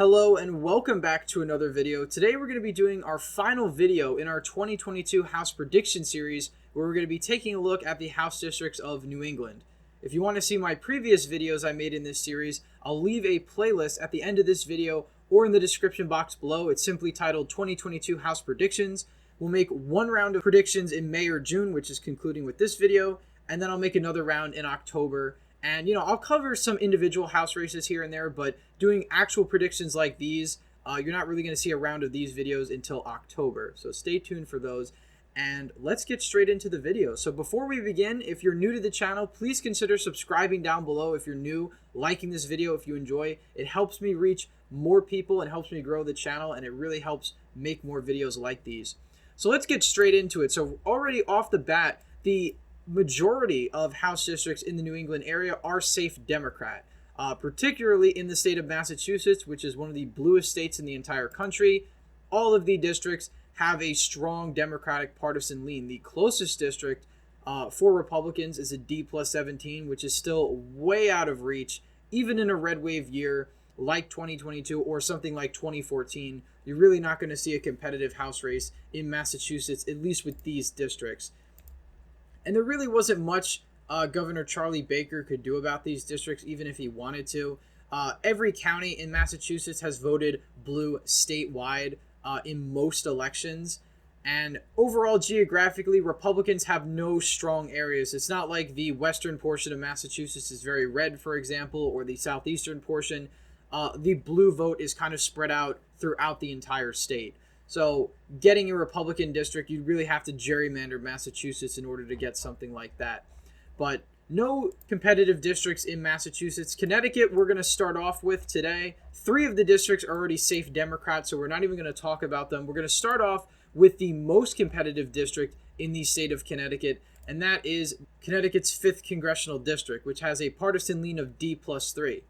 Hello and welcome back to another video. Today we're going to be doing our final video in our 2022 House Prediction Series, where we're going to be taking a look at the House districts of New England. If you want to see my previous videos I made in this series, I'll leave a playlist at the end of this video or in the description box below. It's simply titled 2022 House Predictions. We'll make one round of predictions in May or June, which is concluding with this video, and then I'll make another round in October. And, I'll cover some individual House races here and there, but doing actual predictions like these, you're not really going to see a round of these videos until October. So stay tuned for those. And let's get straight into the video. So before we begin, if you're new to the channel, please consider subscribing down below if you're new, liking this video if you enjoy. It helps me reach more people and helps me grow the channel, and it really helps make more videos like these. So let's get straight into it. So already off the bat, the majority of House districts in the New England area are safe Democrat, particularly in the state of Massachusetts, which is one of the bluest states in the entire country. All of the districts have a strong Democratic partisan lean. The closest district for Republicans is a D+17, which is still way out of reach. Even in a red wave year like 2022 or something like 2014, you're really not going to see a competitive House race in Massachusetts, at least with these districts. And there really wasn't much Governor Charlie Baker could do about these districts, even if he wanted to. Every county in Massachusetts has voted blue statewide in most elections. And overall, geographically, Republicans have no strong areas. It's not like the western portion of Massachusetts is very red, for example, or the southeastern portion. The blue vote is kind of spread out throughout the entire state. So getting a Republican district, you'd really have to gerrymander Massachusetts in order to get something like that. But no competitive districts in Massachusetts. Connecticut, we're going to start off with today. 3 of the districts are already safe Democrats, so we're not even going to talk about them. We're going to start off with the most competitive district in the state of Connecticut, and that is Connecticut's 5th Congressional District, which has a partisan lean of D+3.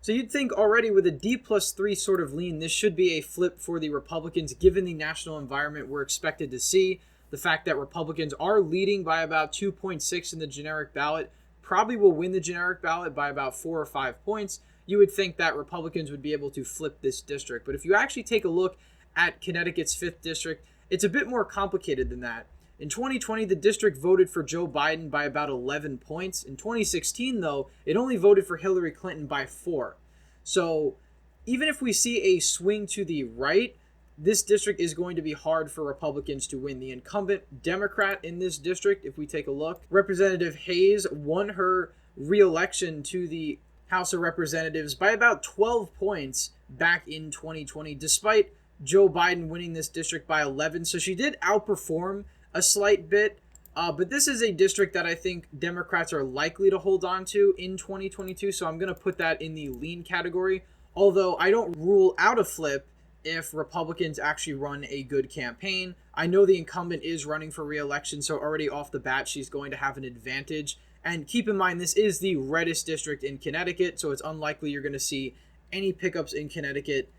So you'd think already with a D+3 sort of lean, this should be a flip for the Republicans, given the national environment we're expected to see. The fact that Republicans are leading by about 2.6 in the generic ballot, probably will win the generic ballot by about 4 or 5 points. You would think that Republicans would be able to flip this district. But if you actually take a look at Connecticut's 5th district, it's a bit more complicated than that. In 2020, the district voted for Joe Biden by about 11 points. In 2016, though, it only voted for Hillary Clinton by 4. So even if we see a swing to the right, this district is going to be hard for Republicans to win. The incumbent Democrat in this district, if we take a look, Representative Hayes won her re-election to the House of Representatives by about 12 points back in 2020, despite Joe Biden winning this district by 11. So she did outperform a slight bit, but this is a district that I think Democrats are likely to hold on to in 2022, so I'm going to put that in the lean category, although I don't rule out a flip if Republicans actually run a good campaign. I know the incumbent is running for re-election, so already off the bat she's going to have an advantage. And keep in mind, this is the reddest district in Connecticut, so it's unlikely you're going to see any pickups in Connecticut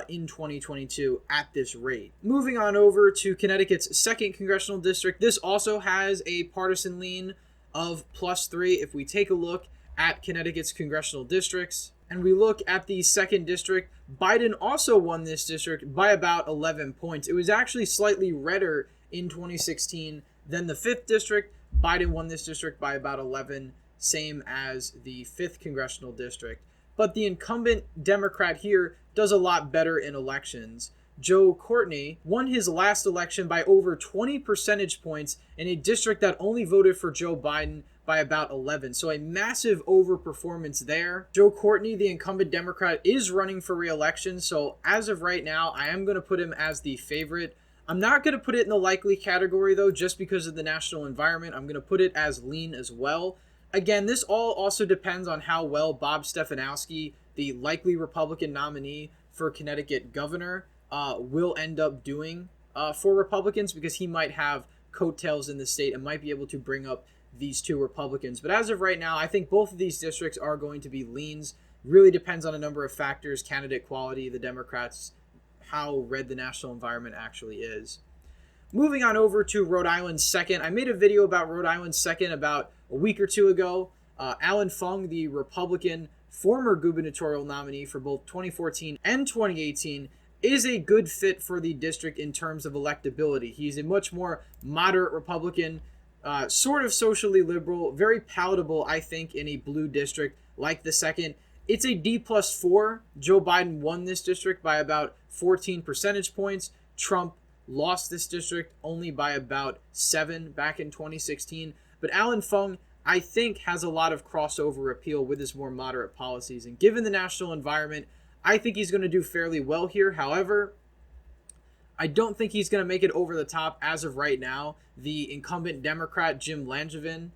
in 2022 at this rate. Moving on over to Connecticut's 2nd Congressional District. This also has a partisan lean of +3. If we take a look at Connecticut's congressional districts and we look at the 2nd district, Biden also won this district by about 11 points. It was actually slightly redder in 2016 than the 5th district. Biden won this district by about 11, same as the 5th Congressional District. But the incumbent Democrat here does a lot better in elections. Joe Courtney won his last election by over 20 percentage points in a district that only voted for Joe Biden by about 11. So a massive overperformance there. Joe Courtney, the incumbent Democrat, is running for re-election. So as of right now, I am going to put him as the favorite. I'm not going to put it in the likely category, though, just because of the national environment. I'm going to put it as lean as well. Again, this all also depends on how well Bob Stefanowski, the likely Republican nominee for Connecticut governor, will end up doing for Republicans, because he might have coattails in the state and might be able to bring up these 2 Republicans. But as of right now, I think both of these districts are going to be leans. Really depends on a number of factors: candidate quality, the Democrats, how red the national environment actually is. Moving on over to Rhode Island's 2nd. I made a video about Rhode Island's 2nd about a week or 2 ago. Alan Fung, the Republican former gubernatorial nominee for both 2014 and 2018, is a good fit for the district in terms of electability. He's a much more moderate Republican, sort of socially liberal, very palatable, I think, in a blue district like the 2nd. It's a D+4. Joe Biden won this district by about 14 percentage points. Trump lost this district only by about 7 back in 2016. But Alan Fung, I think, has a lot of crossover appeal with his more moderate policies. And given the national environment, I think he's going to do fairly well here. However, I don't think he's going to make it over the top as of right now. The incumbent Democrat, James Langevin,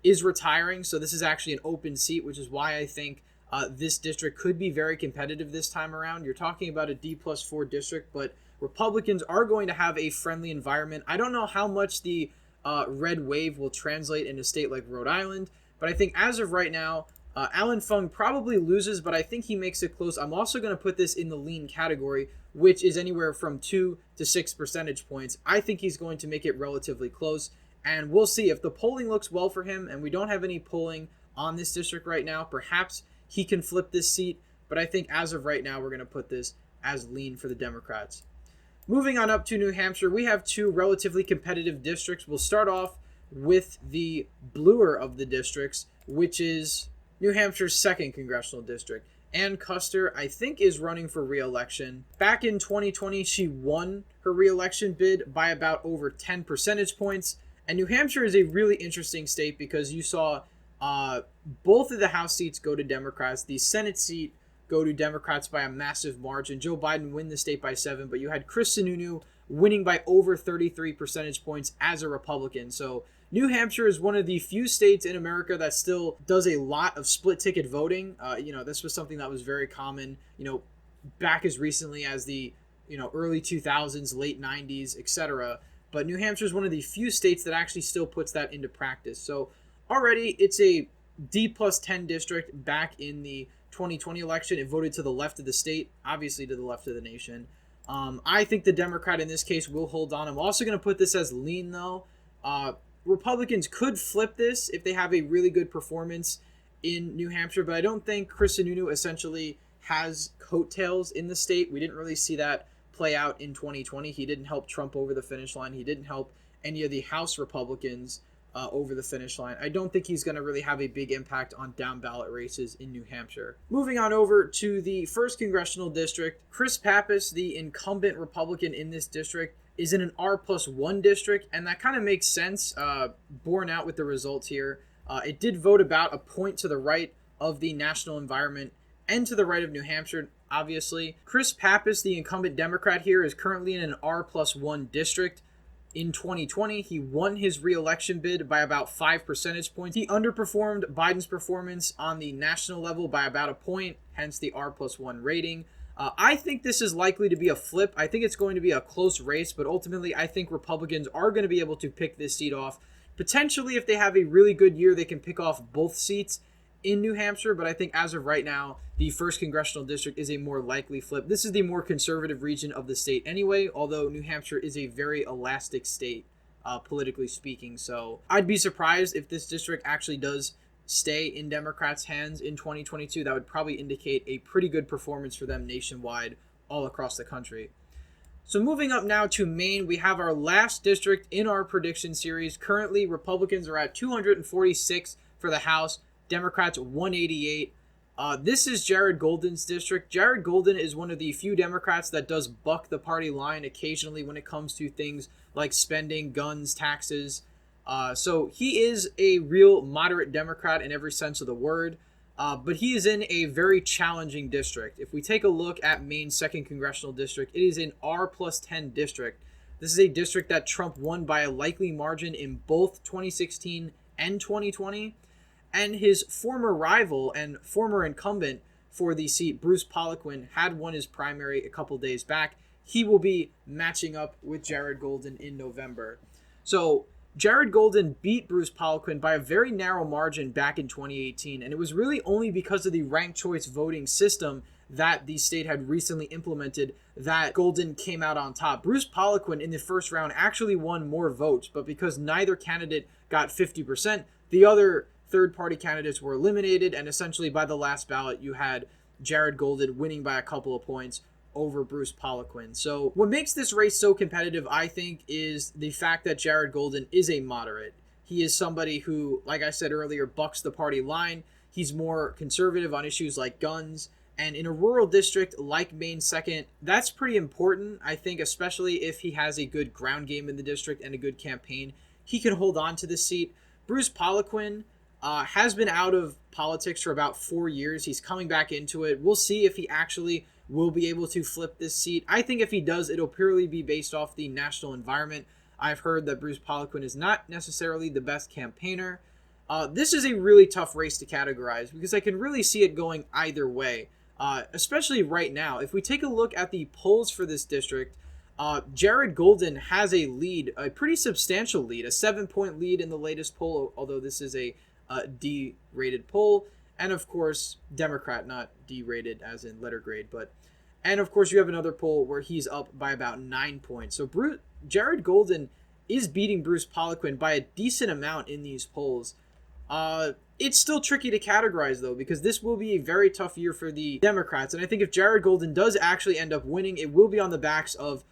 is retiring. So this is actually an open seat, which is why I think this district could be very competitive this time around. You're talking about a D+4 district, but Republicans are going to have a friendly environment. I don't know how much the red wave will translate in a state like Rhode Island, but I think as of right now, Alan Fung probably loses, but I think he makes it close. I'm also going to put this in the lean category, which is anywhere from 2 to 6 percentage points. I think he's going to make it relatively close, and we'll see. If the polling looks well for him, and we don't have any polling on this district right now, perhaps he can flip this seat, but I think as of right now, we're going to put this as lean for the Democrats. Moving on up to New Hampshire, we have 2 relatively competitive districts. We'll start off with the bluer of the districts, which is New Hampshire's 2nd congressional district. Ann Custer, I think, is running for re-election. Back in 2020, she won her re-election bid by about over 10 percentage points. And New Hampshire is a really interesting state because you saw both of the House seats go to Democrats. The Senate seat go to Democrats by a massive margin. Joe Biden win the state by 7, but you had Kristi winning by over 33 percentage points as a Republican. So New Hampshire is one of the few states in America that still does a lot of split ticket voting. This was something that was very common, back as recently as the, early 2000s, late 90s, etc. But New Hampshire is one of the few states that actually still puts that into practice. So already it's a D+10 district. Back in the 2020 election, it voted to the left of the state, obviously to the left of the nation. I think the Democrat in this case will hold on. I'm also going to put this as lean, though. Republicans could flip this if they have a really good performance in New Hampshire, but I don't think Kristi essentially has coattails in the state. We didn't really see that play out in 2020. He didn't help Trump over the finish line. He didn't help any of the House Republicans over the finish line. I don't think he's going to really have a big impact on down ballot races in New Hampshire. Moving on over to the 1st congressional district, Chris Pappas, the incumbent Republican in this district, is in an R+1 district, and that kind of makes sense, borne out with the results here. It did vote about a point to the right of the national environment and to the right of New Hampshire, obviously. Chris Pappas, the incumbent Democrat here, is currently in an R+1 district. In 2020, he won his re-election bid by about 5 percentage points. He underperformed Biden's performance on the national level by about a point, hence the R+1 rating. I think this is likely to be a flip. I think it's going to be a close race, but ultimately I think Republicans are going to be able to pick this seat off. Potentially, if they have a really good year, they can pick off both seats in New Hampshire, but I think as of right now, the 1st congressional district is a more likely flip. This is the more conservative region of the state anyway, although New Hampshire is a very elastic state, politically speaking. So I'd be surprised if this district actually does stay in Democrats' hands in 2022. That would probably indicate a pretty good performance for them nationwide, all across the country. So moving up now to Maine, we have our last district in our prediction series. Currently, Republicans are at 246 for the House, Democrats 188. This is Jared Golden's district. Jared Golden is one of the few Democrats that does buck the party line occasionally when it comes to things like spending, guns, taxes. So he is a real moderate Democrat in every sense of the word, but he is in a very challenging district. If we take a look at Maine's 2nd congressional district, it is an R+10 district. This is a district that Trump won by a likely margin in both 2016 and 2020. And his former rival and former incumbent for the seat, Bruce Poliquin, had won his primary a couple days back. He will be matching up with Jared Golden in November. So Jared Golden beat Bruce Poliquin by a very narrow margin back in 2018, and it was really only because of the ranked choice voting system that the state had recently implemented that Golden came out on top. Bruce Poliquin in the first round actually won more votes, but because neither candidate got 50%, the other third-party candidates were eliminated, and essentially by the last ballot, you had Jared Golden winning by a couple of points over Bruce Poliquin. So what makes this race so competitive, I think, is the fact that Jared Golden is a moderate. He is somebody who, like I said earlier, bucks the party line. He's more conservative on issues like guns. And in a rural district like Maine 2nd, that's pretty important, I think, especially if he has a good ground game in the district and a good campaign. He can hold on to this seat. Bruce Poliquin has been out of politics for about 4 years. He's coming back into it. We'll see if he actually will be able to flip this seat. I think if he does, it'll purely be based off the national environment. I've heard that Bruce Poliquin is not necessarily the best campaigner. This is a really tough race to categorize because I can really see it going either way. Especially right now. If we take a look at the polls for this district, Jared Golden has a lead, a pretty substantial lead, a 7-point lead in the latest poll, although this is a D-rated poll. And of course, Democrat, not D-rated as in letter grade, but... And of course, you have another poll where he's up by about 9 points. So Jared Golden is beating Bruce Poliquin by a decent amount in these polls. It's still tricky to categorize, though, because this will be a very tough year for the Democrats. And I think if Jared Golden does actually end up winning, it will be on the backs of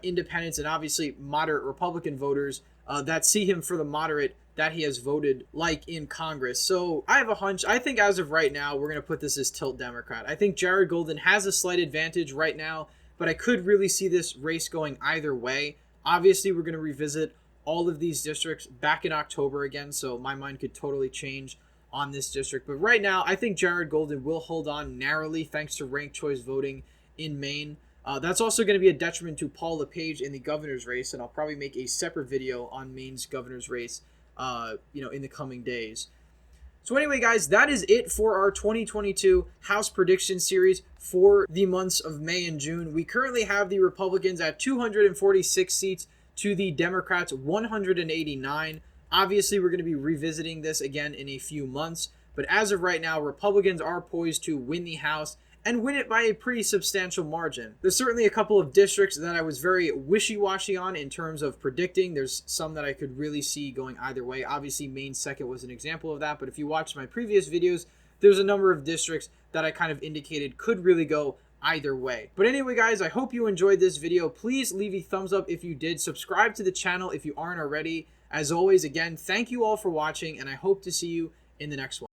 independents and obviously moderate Republican voters that see him for the moderate that he has voted like in Congress. So I have a hunch. I think as of right now, we're going to put this as tilt Democrat. I think Jared Golden has a slight advantage right now, but I could really see this race going either way. Obviously, we're going to revisit all of these districts back in October again, so my mind could totally change on this district. But right now, I think Jared Golden will hold on narrowly thanks to ranked choice voting in Maine. That's also going to be a detriment to Paul LePage in the governor's race, and I'll probably make a separate video on Maine's governor's race, in the coming days. So anyway, guys, that is it for our 2022 House Prediction Series for the months of May and June. We currently have the Republicans at 246 seats to the Democrats 189. Obviously, we're going to be revisiting this again in a few months, but as of right now, Republicans are poised to win the House and win it by a pretty substantial margin. There's certainly a couple of districts that I was very wishy-washy on in terms of predicting. There's some that I could really see going either way. Obviously, Maine 2nd was an example of that, but if you watched my previous videos, there's a number of districts that I kind of indicated could really go either way. But anyway, guys, I hope you enjoyed this video. Please leave a thumbs up if you did. Subscribe to the channel if you aren't already. As always, again, thank you all for watching, and I hope to see you in the next one.